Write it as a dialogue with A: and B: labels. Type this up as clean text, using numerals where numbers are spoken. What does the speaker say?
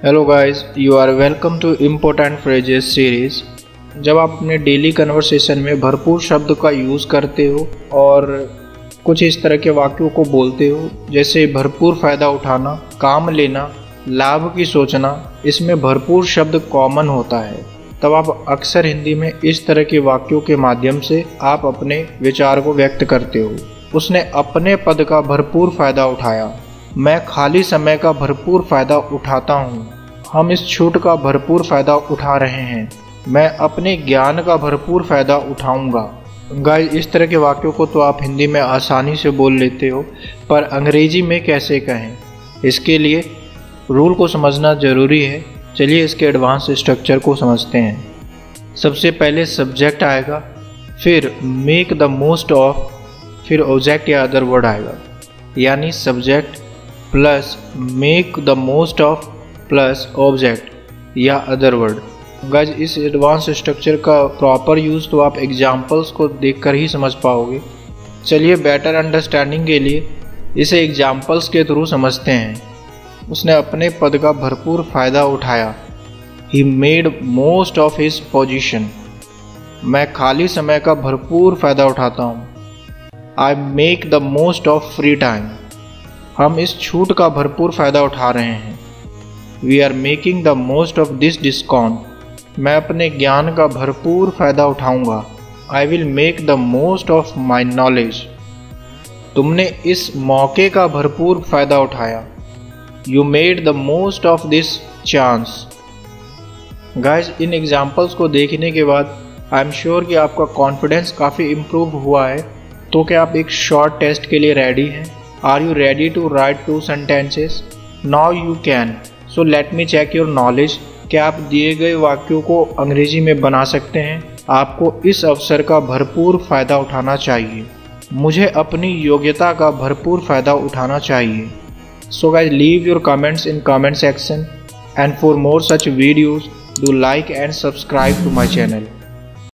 A: Hello guys, you are welcome to important phrases series. जब आप अपने डेली कन्वर्सेशन में भरपूर शब्द का यूज़ करते हो और कुछ इस तरह के वाक्यों को बोलते हो जैसे भरपूर फ़ायदा उठाना, काम लेना, लाभ की सोचना, इसमें भरपूर शब्द कॉमन होता है। तब आप अक्सर हिंदी में इस तरह के वाक्यों के माध्यम से आप अपने विचार को व्यक्त करते हो। उसने अपने पद का भरपूर फ़ायदा उठाया। मैं खाली समय का भरपूर फ़ायदा उठाता हूँ। हम इस छूट का भरपूर फ़ायदा उठा रहे हैं। मैं अपने ज्ञान का भरपूर फ़ायदा उठाऊँगा। गाइस, इस तरह के वाक्यों को तो आप हिंदी में आसानी से बोल लेते हो, पर अंग्रेजी में कैसे कहें, इसके लिए रूल को समझना ज़रूरी है। चलिए इसके एडवांस स्ट्रक्चर को समझते हैं। सबसे पहले सब्जेक्ट आएगा, फिर मेक द मोस्ट ऑफ, फिर ऑब्जेक्ट या अदर वर्ड आएगा। यानी subject plus make the most of plus object या अदर वर्ड। गाइस, इस एडवांस स्ट्रक्चर का प्रॉपर यूज़ तो आप एग्जाम्पल्स को देखकर ही समझ पाओगे। चलिए बेटर अंडरस्टैंडिंग के लिए इसे एग्जाम्पल्स के थ्रू समझते हैं। उसने अपने पद का भरपूर फ़ायदा उठाया। He made most of his position. मैं खाली समय का भरपूर फ़ायदा उठाता हूँ। I make the most of free time. हम इस छूट का भरपूर फ़ायदा उठा रहे हैं। We are making the most of this discount. मैं अपने ज्ञान का भरपूर फ़ायदा उठाऊंगा। I will make the most of my knowledge. तुमने इस मौके का भरपूर फ़ायदा उठाया। You made the most of this chance. Guys, in examples को देखने के बाद आई एम श्योर कि आपका कॉन्फिडेंस काफ़ी इम्प्रूव हुआ है। तो क्या आप एक शॉर्ट टेस्ट के लिए रेडी हैं? Are you ready to write 2 sentences? Now you can. So let me check your knowledge. क्या आप दिए गए वाक्यों को अंग्रेजी में बना सकते हैं? आपको इस अवसर का भरपूर फ़ायदा उठाना चाहिए। मुझे अपनी योग्यता का भरपूर फ़ायदा उठाना चाहिए। So guys, leave your comments in comment section. And for more such videos, do like and subscribe to my channel.